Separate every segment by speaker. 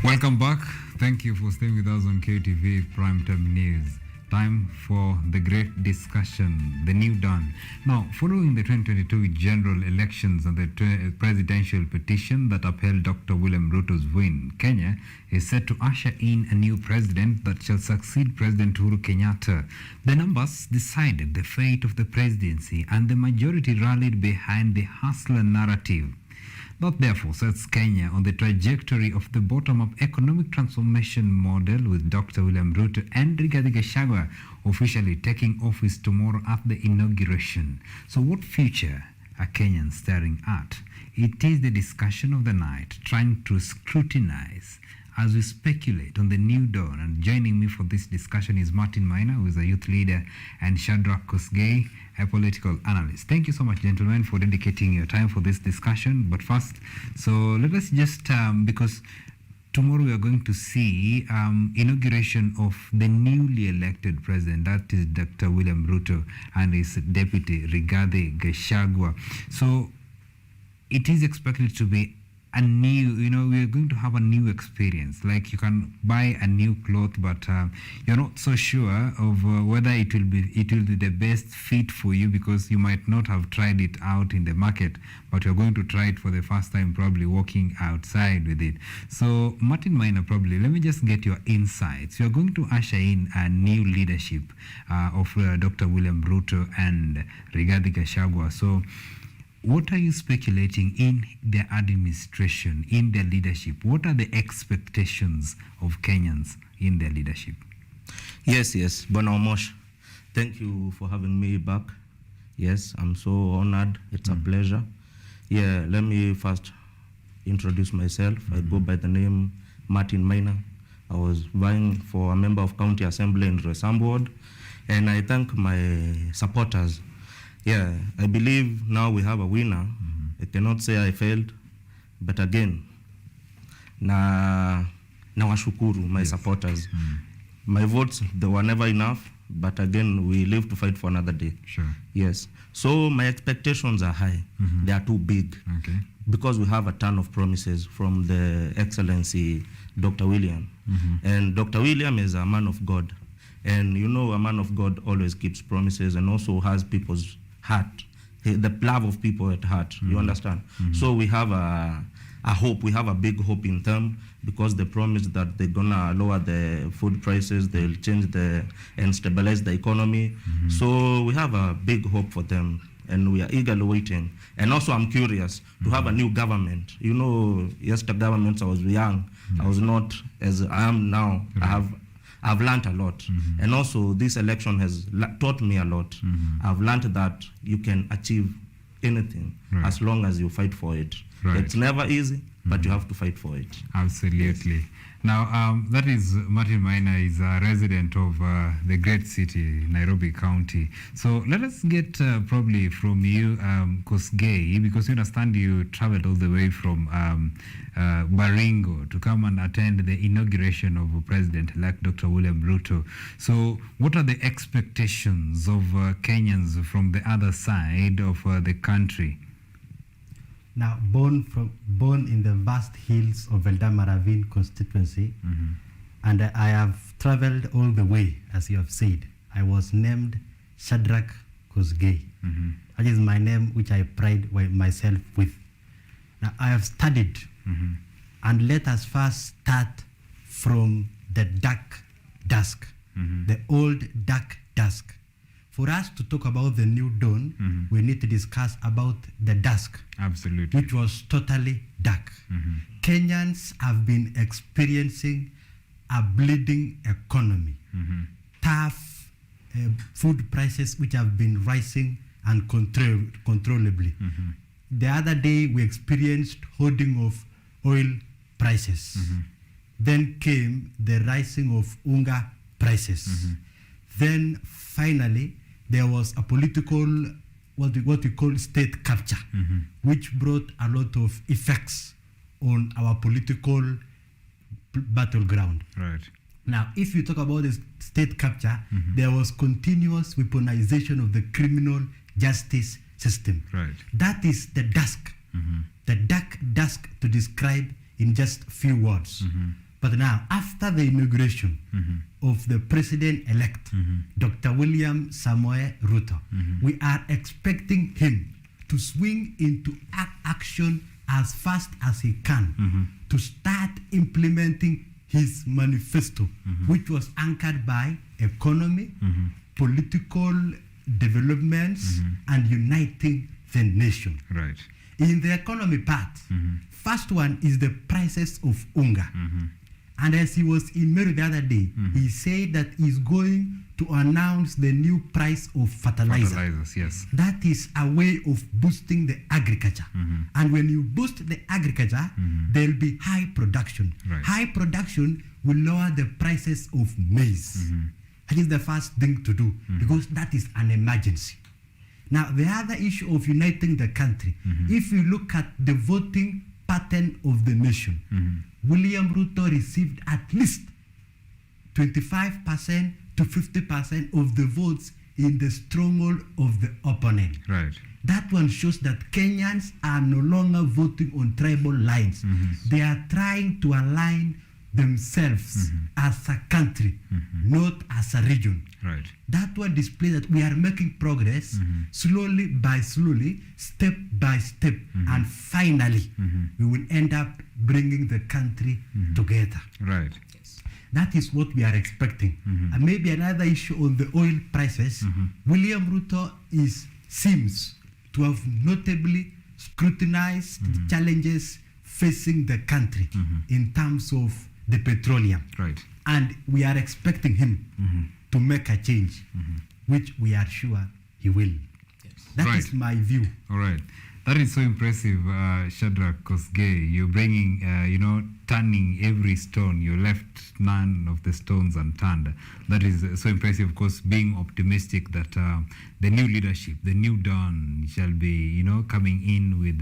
Speaker 1: Welcome back. Thank you for staying with us on KTV Primetime News. Time for the great discussion, the new dawn. Now, following the 2022 general elections and the presidential petition that upheld Dr. William Ruto's win, Kenya is set to usher in a new president that shall succeed President Uhuru Kenyatta. The numbers decided the fate of the presidency, and the majority rallied behind the hustler narrative. That therefore sets Kenya on the trajectory of the bottom-up economic transformation model, with Dr. William Ruto and Rigathi Gachagua officially taking office tomorrow at the inauguration. So what future are Kenyans staring at? It is the discussion of the night, trying to scrutinize as we speculate on the new dawn. And joining me for this discussion is Martin Maina, who is a youth leader, and Shadrach Kosgei, a political analyst. Thank you so much, gentlemen, for dedicating your time for this discussion. But first, so let us just, because tomorrow we are going to see inauguration of the newly elected president, that is Dr. William Ruto, and his deputy, Rigathi Gachagua. So it is expected to be a new, we are going to have a new experience. Like, you can buy a new cloth, but you're not so sure of whether it will be the best fit for you, because you might not have tried it out in the market, but you're going to try it for the first time, probably walking outside with it. So Martin Maina, probably, let me just get your insights. You're going to usher in a new leadership of Dr. William Ruto and Rigathi Gachagua. So what are you speculating in their administration, in their leadership? What are the expectations of Kenyans in their leadership?
Speaker 2: Yes, Bona Omosh, thank you for having me back. Yes, I'm so honored. It's a pleasure. Yeah, let me first introduce myself. I go by the name Martin Maina. I was vying for a member of County Assembly in Roysambu Ward, and I thank my supporters. Yeah, I believe now we have a winner. I cannot say I failed, but again, na washukuru my supporters. My votes, they were never enough, but again, we live to fight for another day.
Speaker 1: Sure.
Speaker 2: Yes. So my expectations are high. They are too big.
Speaker 1: Okay.
Speaker 2: Because we have a ton of promises from the Excellency Dr. William. And Dr. William is a man of God. And a man of God always keeps promises and also has people's heart, the love of people at heart. You understand? So we have a hope. We have a big hope in them, because they promised that they're gonna lower the food prices, they'll change and stabilize the economy. So we have a big hope for them, and we are eagerly waiting. And also, I'm curious to have a new government. Yesterday governments, I was young. I was not as I am now. I've learned a lot. And also, this election has taught me a lot. I've learned that you can achieve anything as long as you fight for it. It's never easy, but you have to fight for it.
Speaker 1: Absolutely. Yes. Now, that is Martin Maina is a resident of the great city, Nairobi County. So let us get probably from you, Kosgei, because you understand you traveled all the way from Baringo to come and attend the inauguration of President-elect Dr. William Ruto. So what are the expectations of Kenyans from the other side of the country?
Speaker 3: Now, born in the vast hills of Eldama Ravine constituency, and I have traveled all the way, as you have said. I was named Shadrach Kosgei. That is my name, which I pride myself with. Now, I have studied, and let us first start from the dark dusk, the old dark dusk. For us to talk about the new dawn, we need to discuss about the dusk.
Speaker 1: Absolutely.
Speaker 3: Which was totally dark. Kenyans have been experiencing a bleeding economy, tough food prices which have been rising uncontrollably. The other day we experienced hoarding of oil prices. Then came the rising of unga prices. Then finally there was a political, what we call state capture, which brought a lot of effects on our political battleground.
Speaker 1: Right.
Speaker 3: Now, if you talk about the state capture, there was continuous weaponization of the criminal justice system.
Speaker 1: Right.
Speaker 3: That is the dusk, the dark dusk, to describe in just few words. But now, after the inauguration of the president-elect, Dr. William Samoei Ruto, we are expecting him to swing into action as fast as he can to start implementing his manifesto, which was anchored by economy, political developments, and uniting the nation.
Speaker 1: Right.
Speaker 3: In the economy part, first one is the prices of unga. And as he was in Meru the other day, he said that he's going to announce the new price of fertilizer.
Speaker 1: Fertilizers, yes.
Speaker 3: That is a way of boosting the agriculture. And when you boost the agriculture, there will be high production.
Speaker 1: Right.
Speaker 3: High production will lower the prices of maize. That is the first thing to do, because that is an emergency. Now, the other issue of uniting the country, if you look at the voting pattern of the nation, William Ruto received at least 25% to 50% of the votes in the stronghold of the opponent.
Speaker 1: Right.
Speaker 3: That one shows that Kenyans are no longer voting on tribal lines. They are trying to align themselves as a country, not as a region.
Speaker 1: Right.
Speaker 3: That one displays that we are making progress slowly by slowly, step by step, and finally we will end up bringing the country together.
Speaker 1: Right.
Speaker 3: That is what we are expecting. And maybe another issue on the oil prices, William Ruto seems to have notably scrutinized the challenges facing the country in terms of the petroleum.
Speaker 1: Right.
Speaker 3: And we are expecting him to make a change, which we are sure he will. That is my view.
Speaker 1: All right. That is so impressive, Shadrach Kosgei. You're bringing, turning every stone. You left none of the stones unturned. That is so impressive, of course, being optimistic that the new leadership, the new dawn shall be, coming in with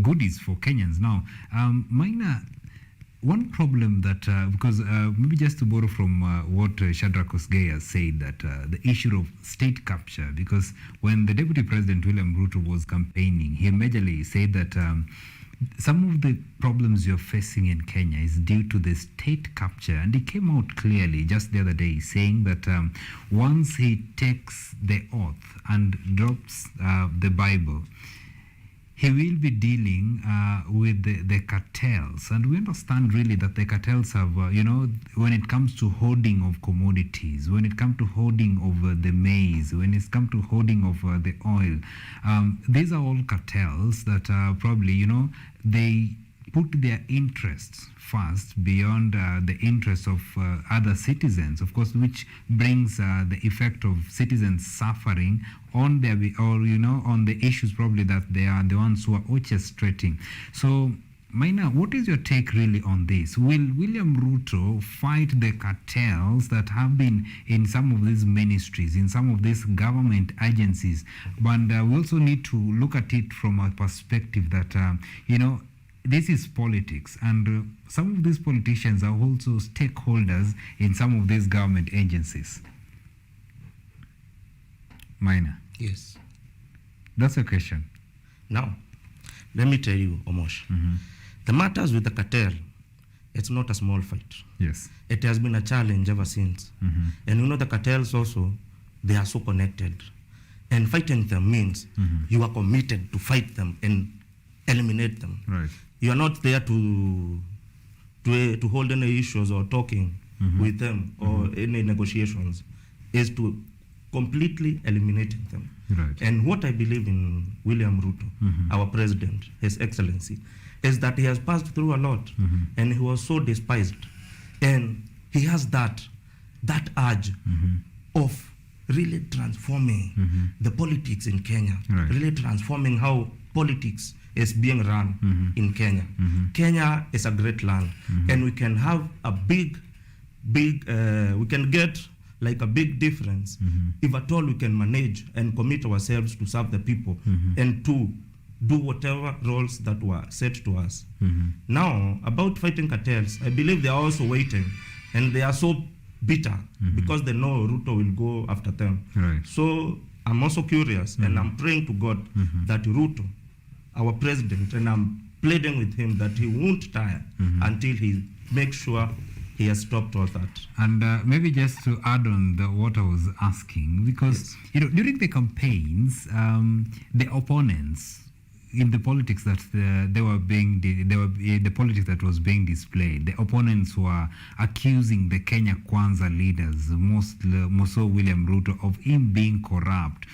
Speaker 1: goodies for Kenyans. Now, Maina, one problem that, because maybe just to borrow from what Shadrach Kosgei has said, that the issue of state capture, because when the Deputy President William Ruto was campaigning, he majorly said that some of the problems you're facing in Kenya is due to the state capture. And he came out clearly just the other day saying that once he takes the oath and drops the Bible, he will be dealing with the cartels. And we understand really that the cartels have, when it comes to hoarding of commodities, when it comes to hoarding of the maize, when it comes to hoarding of the oil, these are all cartels that probably, they put their interests first beyond the interests of other citizens, of course, which brings the effect of citizens suffering on their, on the issues probably that they are the ones who are orchestrating. So, Maina, what is your take really on this? Will William Ruto fight the cartels that have been in some of these ministries, in some of these government agencies? But we also need to look at it from a perspective that, this is politics, and some of these politicians are also stakeholders in some of these government agencies. Maina.
Speaker 2: Yes.
Speaker 1: That's a question.
Speaker 2: Now, let me tell you, Omosh, the matters with the cartel, it's not a small fight.
Speaker 1: Yes.
Speaker 2: It has been a challenge ever since. And the cartels also, they are so connected. And fighting them means you are committed to fight them and eliminate them.
Speaker 1: Right.
Speaker 2: You are not there to hold any issues or talking with them or any negotiations. Is to completely eliminate them.
Speaker 1: Right.
Speaker 2: And what I believe in William Ruto, our president, His Excellency, is that he has passed through a lot and he was so despised. And he has that urge of really transforming the politics in Kenya, really transforming how politics is being run in Kenya. Kenya is a great land, and we can have a big, we can get like a big difference if at all we can manage and commit ourselves to serve the people and to do whatever roles that were set to us. Now, about fighting cartels, I believe they are also waiting, and they are so bitter because they know Ruto will go after them.
Speaker 1: Right.
Speaker 2: So I'm also curious, and I'm praying to God that Ruto, our president, and I'm pleading with him that he won't tire until he make sure he has stopped all that.
Speaker 1: And maybe just to add on what I was asking, because during the campaigns, the opponents in the politics that the politics that was being displayed, the opponents were accusing the Kenya Kwanza leaders, most so William Ruto, of him being corrupt,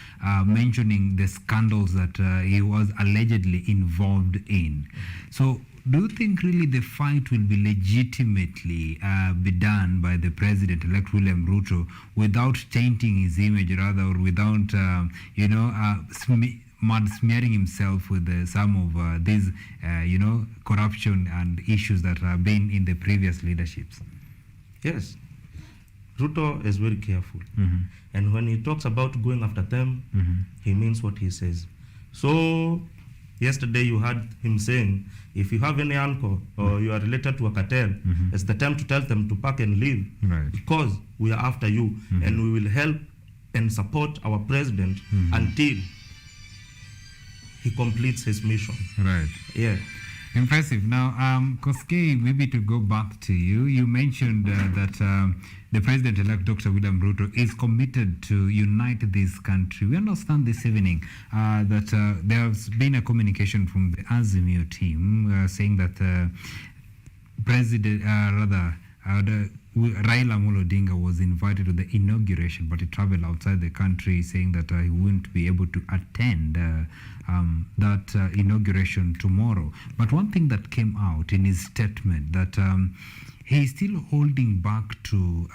Speaker 1: mentioning the scandals that he was allegedly involved in. So do you think really the fight will be legitimately be done by the president-elect William Ruto without tainting his image, rather, or without, smearing himself with some of these, corruption and issues that have been in the previous leaderships?
Speaker 2: Yes. Ruto is very careful.
Speaker 1: Mm-hmm.
Speaker 2: And when he talks about going after them, he means what he says. So yesterday you heard him saying, if you have any uncle or you are related to a cartel, it's the time to tell them to pack and leave,
Speaker 1: Right.
Speaker 2: because we are after you, and we will help and support our president until he completes his mission.
Speaker 1: Right.
Speaker 2: Yeah.
Speaker 1: Impressive. Now, Koskei, maybe to go back to you, you mentioned that the President-elect Dr. William Ruto is committed to unite this country. We understand this evening that there has been a communication from the Azimio team saying that Raila Amolo Odinga was invited to the inauguration, but he traveled outside the country, saying that he wouldn't be able to attend that inauguration tomorrow. But one thing that came out in his statement that he is still holding back to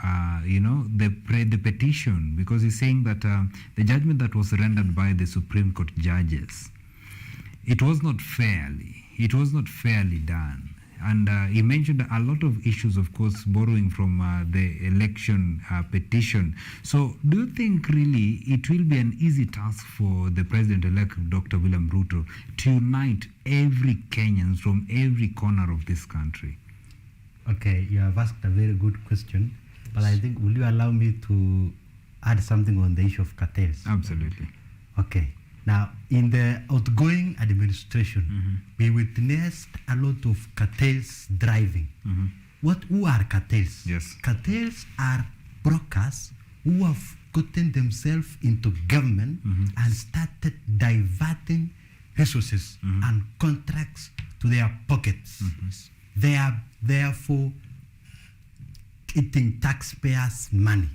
Speaker 1: the petition, because he's saying that the judgment that was rendered by the Supreme Court judges, it was not fairly done. And he mentioned a lot of issues, of course, borrowing from the election petition. So do you think really it will be an easy task for the President-elect Dr. William Ruto to unite every Kenyan from every corner of this country?
Speaker 3: Okay, you have asked a very good question, but I think, will you allow me to add something on the issue of cartels?
Speaker 1: Absolutely.
Speaker 3: Okay. Now, in the outgoing administration, we witnessed a lot of cartels driving. Who are cartels?
Speaker 1: Yes.
Speaker 3: Cartels are brokers who have gotten themselves into government and started diverting resources and contracts to their pockets. They are therefore eating taxpayers' money.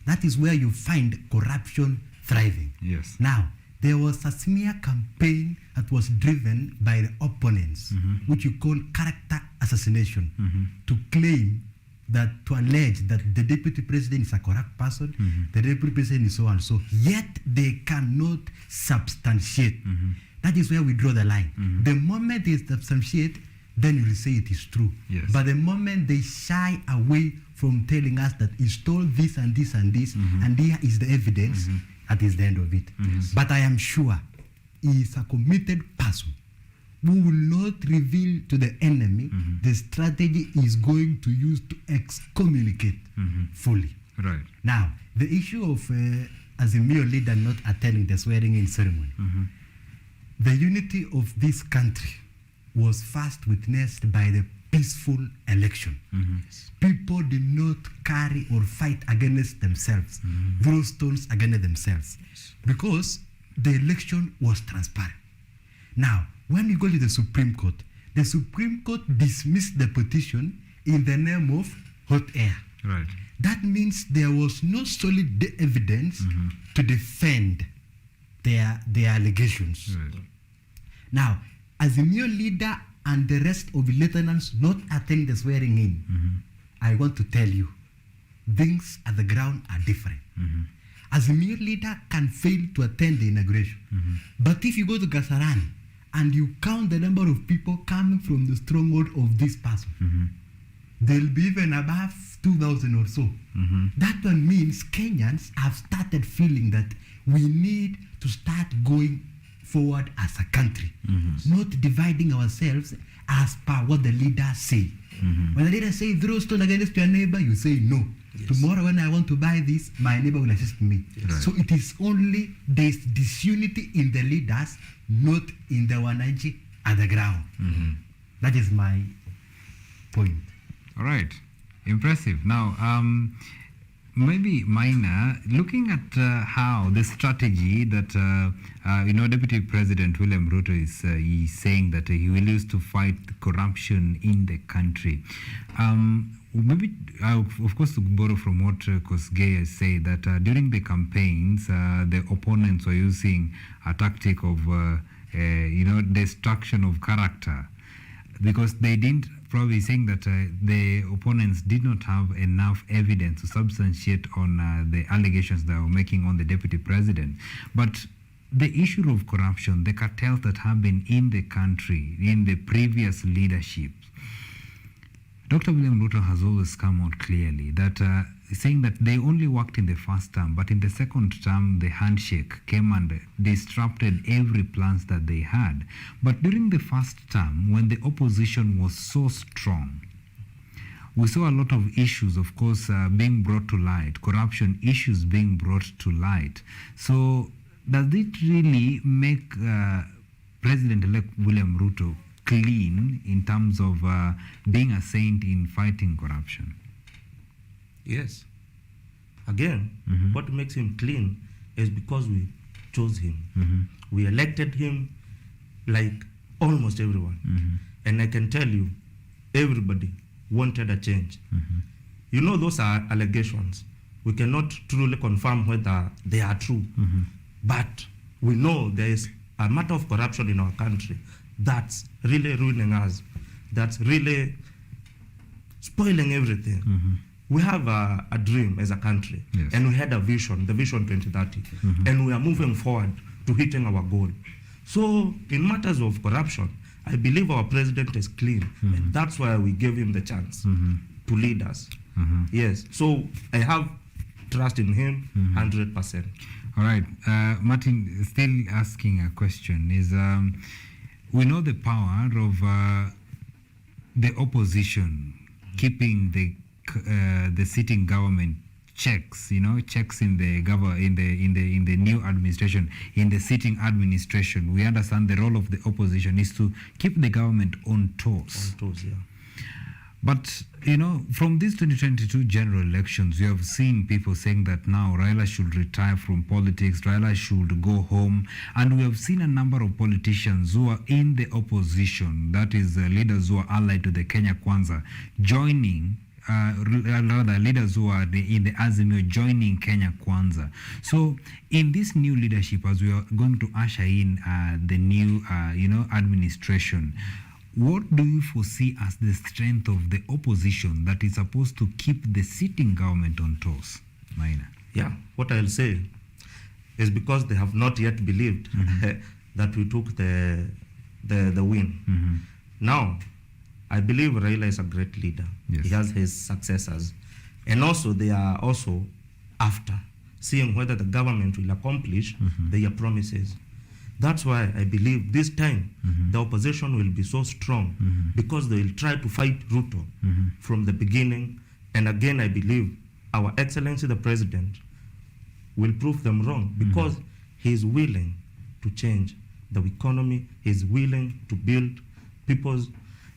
Speaker 3: That is where you find corruption thriving.
Speaker 1: Yes.
Speaker 3: Now, there was a smear campaign that was driven by the opponents, which you call character assassination, to claim that, to allege that the deputy president is a corrupt person, the deputy president is so and so, yet they cannot substantiate. That is where we draw the line. The moment they substantiate, then you will say it is true.
Speaker 1: Yes.
Speaker 3: But the moment they shy away from telling us that he stole this and this and this, and here is the evidence, that is the end of it. But I am sure he is a committed person who will not reveal to the enemy the strategy he is going to use to excommunicate fully.
Speaker 1: Right.
Speaker 3: Now, the issue of Azimio leader not attending the swearing-in ceremony, the unity of this country was first witnessed by the peaceful election. People did not carry or fight against themselves, throw stones against themselves, because the election was transparent. Now, when you go to the Supreme Court dismissed the petition in the name of hot air.
Speaker 1: Right.
Speaker 3: That means there was no solid evidence to defend their allegations.
Speaker 1: Right.
Speaker 3: Now, as a new leader and the rest of the lieutenants not attending the swearing in, I want to tell you, things at the ground are different. As a mere leader can fail to attend the inauguration. But if you go to Kasarani and you count the number of people coming from the stronghold of this person, they'll be even above 2,000 or so. That one means Kenyans have started feeling that we need to start going forward as a country, not dividing ourselves as per what the leaders say. When the leader say throw stone against your neighbor, you say no. Tomorrow when I want to buy this, my neighbor will assist me. So it is only there's disunity in the leaders, not in the wananchi at the ground. That is my point.
Speaker 1: All right. Impressive. Now, maybe minor, looking at how the strategy that, Deputy President William Ruto is he's saying that he will use to fight corruption in the country. Maybe, of course, to borrow from what Kosgei has said, that during the campaigns, the opponents were using a tactic of, destruction of character, because they didn't, probably saying that the opponents did not have enough evidence to substantiate on the allegations that were making on the deputy president. But the issue of corruption, the cartels that have been in the country, in the previous leadership, Dr. William Ruto has always come out clearly that saying that they only worked in the first term, but in the second term, the handshake came and disrupted every plans that they had. But during the first term, when the opposition was so strong, we saw a lot of issues, of course, being brought to light, corruption issues being brought to light. So does it really make President-elect William Ruto clean in terms of being a saint in fighting corruption?
Speaker 2: Yes. Again, what makes him clean is because we chose him. We elected him like almost everyone. And I can tell you, everybody wanted a change. You know, those are allegations. We cannot truly confirm whether they are true. But we know there is a matter of corruption in our country that's really ruining us, that's really spoiling everything. We have a dream as a country,
Speaker 1: yes,
Speaker 2: and we had a vision, the Vision 2030, and we are moving forward to hitting our goal. So in matters of corruption, I believe our president is clean, and that's why we gave him the chance to lead us. Yes, so I have trust in him 100%.
Speaker 1: All right, Martin, still asking a question is, we know the power of the opposition keeping the sitting government checks in the new administration, in the sitting administration. We understand the role of the opposition is to keep the government on toes.
Speaker 2: On toes, yeah.
Speaker 1: But, from these 2022 general elections, we have seen people saying that now Raila should retire from politics, Raila should go home. And we have seen a number of politicians who are in the opposition, that is, leaders who are allied to the Kenya Kwanza, joining, rather leaders who are in the Azimio joining Kenya Kwanza. So in this new leadership, as we are going to usher in the new, administration, what do you foresee as the strength of the opposition that is supposed to keep the sitting government on toes? Maina.
Speaker 2: Yeah, what I'll say is because they have not yet believed that we took the win. Now, I believe Raila is a great leader.
Speaker 1: Yes.
Speaker 2: He has his successors. And also, they are also after seeing whether the government will accomplish their promises. That's why I believe this time the opposition will be so strong because they will try to fight Ruto from the beginning. And again, I believe Our Excellency the President will prove them wrong because he is willing to change the economy, he is willing to build people's,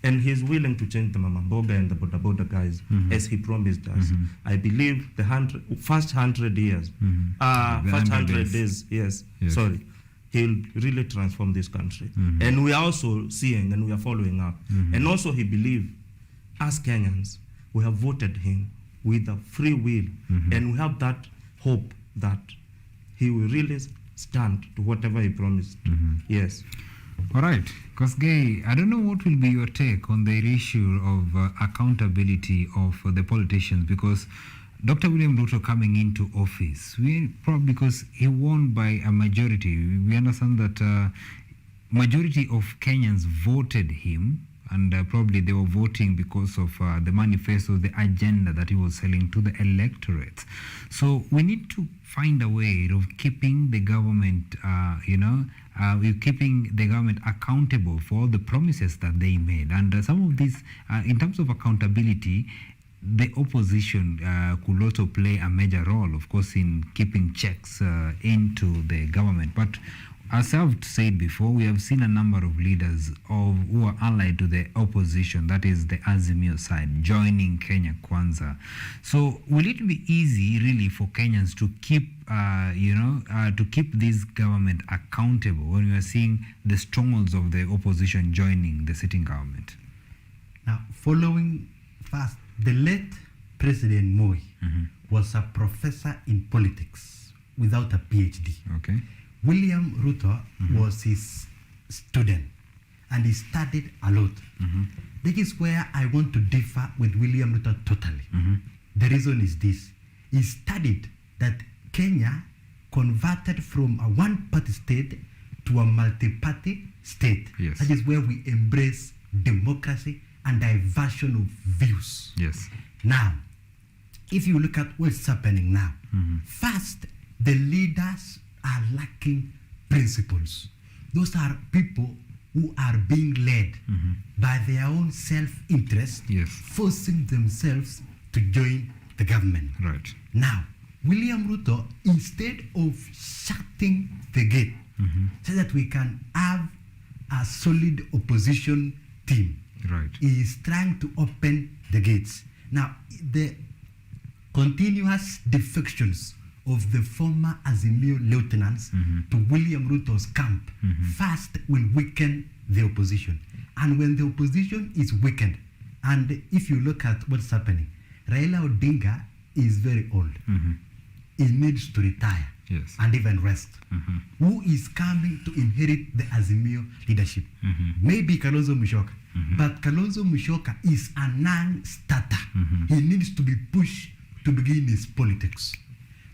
Speaker 2: and he is willing to change the Mama Mboga and the Boda Boda guys as he promised us. I believe the first 100 years, first 100 days, yes, sorry, he'll really transform this country. And we are also seeing and we are following up. And also he believed, as Kenyans, we have voted him with a free will. And we have that hope that he will really stand to whatever he promised. Yes.
Speaker 1: All right, Kosgei, I don't know what will be your take on the issue of accountability of the politicians, because Dr. William Ruto coming into office, because he won by a majority, we understand that majority of Kenyans voted him, and probably they were voting because of the manifesto, the agenda that he was selling to the electorate. So we need to find a way of keeping the government, keeping the government accountable for the promises that they made. And some of these, in terms of accountability, the opposition could also play a major role, of course, in keeping checks into the government. But as I've said before, we have seen a number of leaders who are allied to the opposition, that is the Azimio side, joining Kenya Kwanza. So will it be easy really for Kenyans to keep, to keep this government accountable when we are seeing the strongholds of the opposition joining the sitting government?
Speaker 3: Now, following fast, the late President Moi was a professor in politics without a PhD.
Speaker 1: Okay.
Speaker 3: William Ruto was his student and he studied a lot. That is where I want to differ with William Ruto totally. The reason is this. He studied that Kenya converted from a one-party state to a multi-party state.
Speaker 1: Yes.
Speaker 3: That is where we embrace democracy and diversion of views.
Speaker 1: Yes.
Speaker 3: Now, if you look at what's happening now, first, the leaders are lacking principles. Those are people who are being led by their own self-interest,
Speaker 1: Yes.
Speaker 3: forcing themselves to join the government.
Speaker 1: Right.
Speaker 3: Now, William Ruto, instead of shutting the gate so that we can have a solid opposition team,
Speaker 1: Right.
Speaker 3: he is trying to open the gates. Now, the continuous defections of the former Azimio lieutenants to William Ruto's camp first will weaken the opposition. And when the opposition is weakened, and if you look at what's happening, Raila Odinga is very old. He needs to retire
Speaker 1: Yes.
Speaker 3: and even rest. Who is coming to inherit the Azimio leadership? Maybe Kalonzo Musyoka. But Kalonzo Musyoka is a non-starter. He needs to be pushed to begin his politics.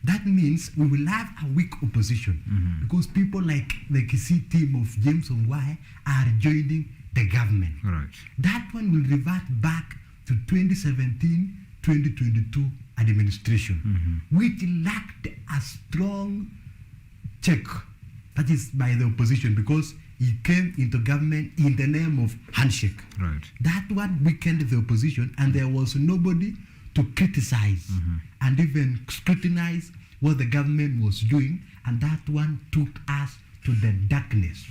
Speaker 3: That means we will have a weak opposition because people like the Kisii team of James Ongwae are joining the government.
Speaker 1: Right.
Speaker 3: That one will revert back to 2017-2022 administration, which lacked a strong check, that is by the opposition, because he came into government in the name of handshake.
Speaker 1: Right.
Speaker 3: That one weakened the opposition, and there was nobody to criticize and even scrutinize what the government was doing, and that one took us to the darkness.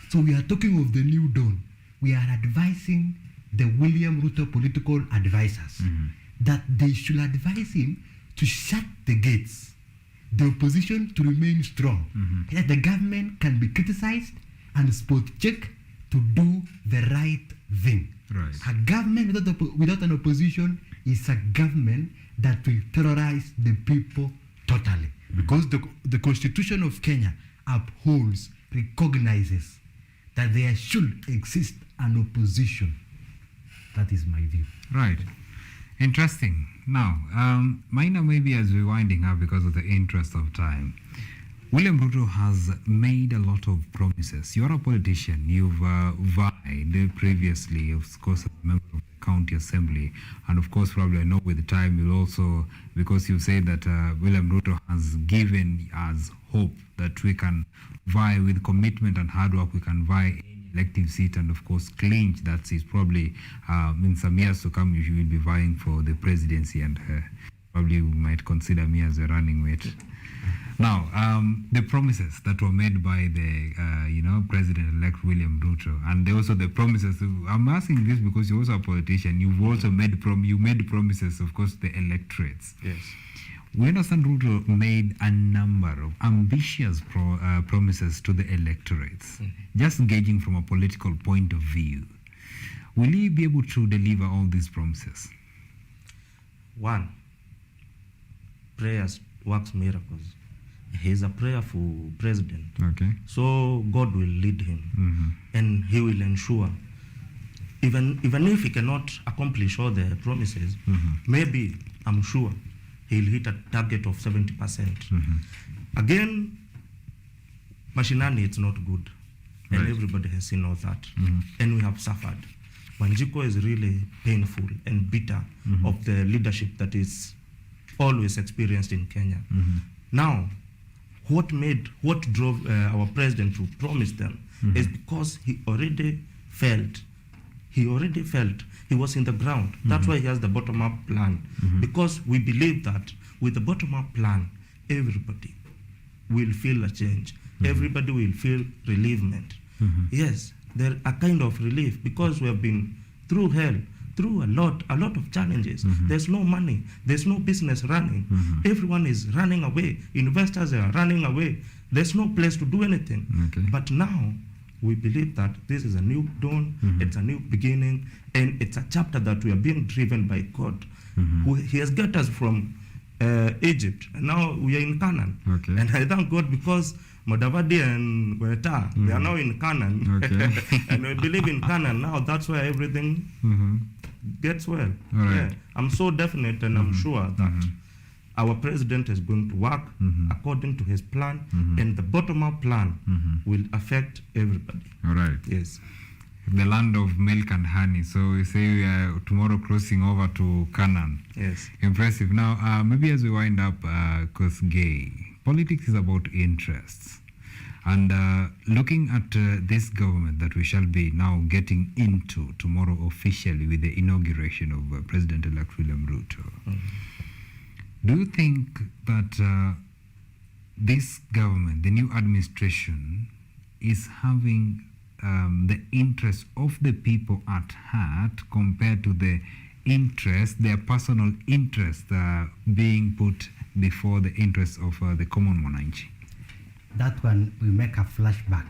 Speaker 3: So we are talking of the new dawn. We are advising the William Ruto political advisors that they should advise him to shut the gates, the opposition to remain strong, that the government can be criticized and spot check to do the right thing.
Speaker 1: Right.
Speaker 3: A government without an opposition is a government that will terrorize the people totally. Because the Constitution of Kenya upholds, recognizes that there should exist an opposition. That is my view.
Speaker 1: Right. Interesting. Now, Maina, maybe as we're winding up because of the interest of time, William Ruto has made a lot of promises. You're a politician. You've vied previously, of course, as a member of the county assembly. And of course, probably I know with the time you'll also, because you say that William Ruto has given us hope that we can vie with commitment and hard work, we can vie any elective seat and of course clinch. That is probably in some years to come, you will be vying for the presidency, and probably we might consider me as a running mate. Now, the promises that were made by the, President-elect William Ruto, and also the promises. I'm asking this because you're also a politician. You've also made promises, of course, the electorates.
Speaker 2: Yes.
Speaker 1: We understand Ruto made a number of ambitious promises to the electorates, just gauging from a political point of view. Will he be able to deliver all these promises?
Speaker 2: One, prayers works miracles. He's a prayerful president.
Speaker 1: Okay.
Speaker 2: So God will lead him, and he will ensure, even if he cannot accomplish all the promises, maybe, I'm sure, he'll hit a target of 70%. Again, mashinani, it's not good. And
Speaker 1: Right.
Speaker 2: everybody has seen all that. And we have suffered. Wanjiko is really painful and bitter of the leadership that is always experienced in Kenya. Now, what drove our president to promise them is because he already felt. He was in the ground. That's why he has the bottom-up plan. Because we believe that with the bottom-up plan, everybody will feel a change. everybody will feel relievement. Yes, there a kind of relief because we have been through hell, through a lot of challenges. There's no money, there's no business running. Everyone is running away. Investors are running away. There's no place to do anything.
Speaker 1: Okay.
Speaker 2: But now we believe that this is a new dawn, it's a new beginning, and it's a chapter that we are being driven by God. He has got us from Egypt, and now we are in Canaan.
Speaker 1: Okay.
Speaker 2: And I thank God because Modavadi and Weta, they are now in Canaan.
Speaker 1: Okay.
Speaker 2: And we believe in Canaan now. That's where everything gets well.
Speaker 1: All right.
Speaker 2: Yeah. I'm so definite and I'm sure that our president is going to work according to his plan, and the bottom-up plan will affect everybody.
Speaker 1: All right.
Speaker 2: Yes.
Speaker 1: The land of milk and honey. So we say we are tomorrow crossing over to Canaan.
Speaker 2: Yes.
Speaker 1: Impressive. Now, maybe as we wind up, because gay, politics is about interests. And looking at this government that we shall be now getting into tomorrow officially with the inauguration of President-elect William Ruto, do you think that this government, the new administration, is having the interest of the people at heart compared to the interest, their personal interest being put before the interests of the common mwananchi?
Speaker 3: That one, we make a flashback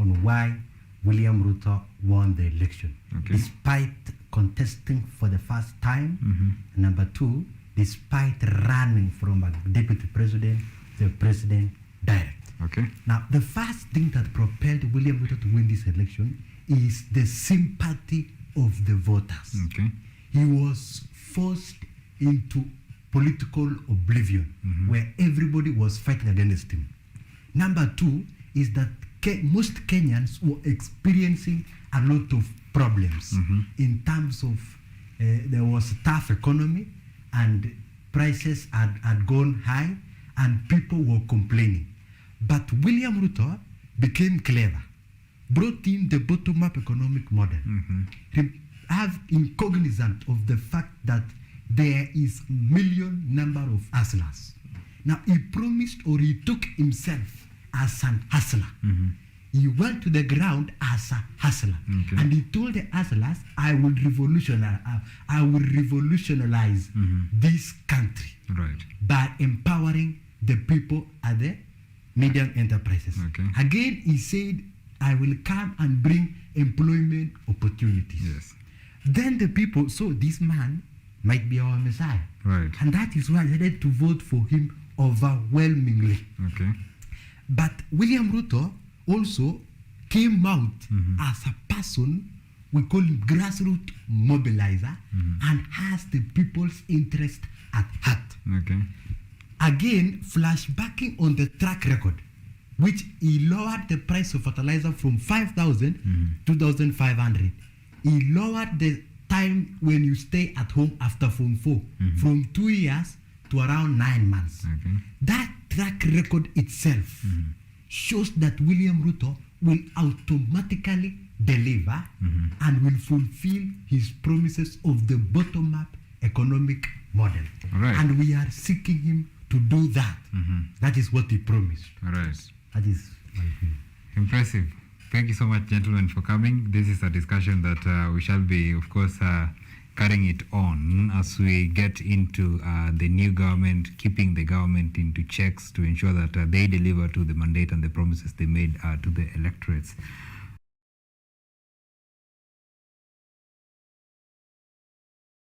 Speaker 3: on why William Ruto won the election.
Speaker 1: Okay.
Speaker 3: Despite contesting for the first time, number two, despite running from a deputy president to a president direct.
Speaker 1: Okay.
Speaker 3: Now, the first thing that propelled William Ruto to win this election is the sympathy of the voters.
Speaker 1: Okay.
Speaker 3: He was forced into political oblivion where everybody was fighting against him. Number two is that most Kenyans were experiencing a lot of problems in terms of there was a tough economy and prices had gone high and people were complaining. But William Ruto became clever, brought in the bottom-up economic model, have cognizant of the fact that there is million number of hustlers. Now he promised, or he took himself as an hustler. He went to the ground as a hustler, and he told the hustlers, I will revolutionize this country by empowering the people at the medium enterprises.
Speaker 1: Okay.
Speaker 3: Again, he said, I will come and bring employment opportunities.
Speaker 1: Yes.
Speaker 3: Then the people saw this man might be our Messiah.
Speaker 1: Right.
Speaker 3: And that is why they decided to vote for him overwhelmingly.
Speaker 1: Okay.
Speaker 3: But William Ruto also came out as a person, we call him grassroots mobilizer, and has the people's interest at heart.
Speaker 1: Okay.
Speaker 3: Again, flashbacking on the track record, which he lowered the price of fertilizer from 5,000 to 2,500. He lowered the time when you stay at home after Form 4 from 2 years to around 9 months.
Speaker 1: Okay.
Speaker 3: That track record itself shows that William Ruto will automatically deliver and will fulfill his promises of the bottom-up economic model.
Speaker 1: All right.
Speaker 3: And we are seeking him to do that. That is what he promised.
Speaker 1: All right.
Speaker 3: That is my view.
Speaker 1: Impressive. Thank you so much, gentlemen, for coming. This is a discussion that we shall be, of course, carrying it on as we get into the new government, keeping the government into checks to ensure that they deliver to the mandate and the promises they made to the electorates.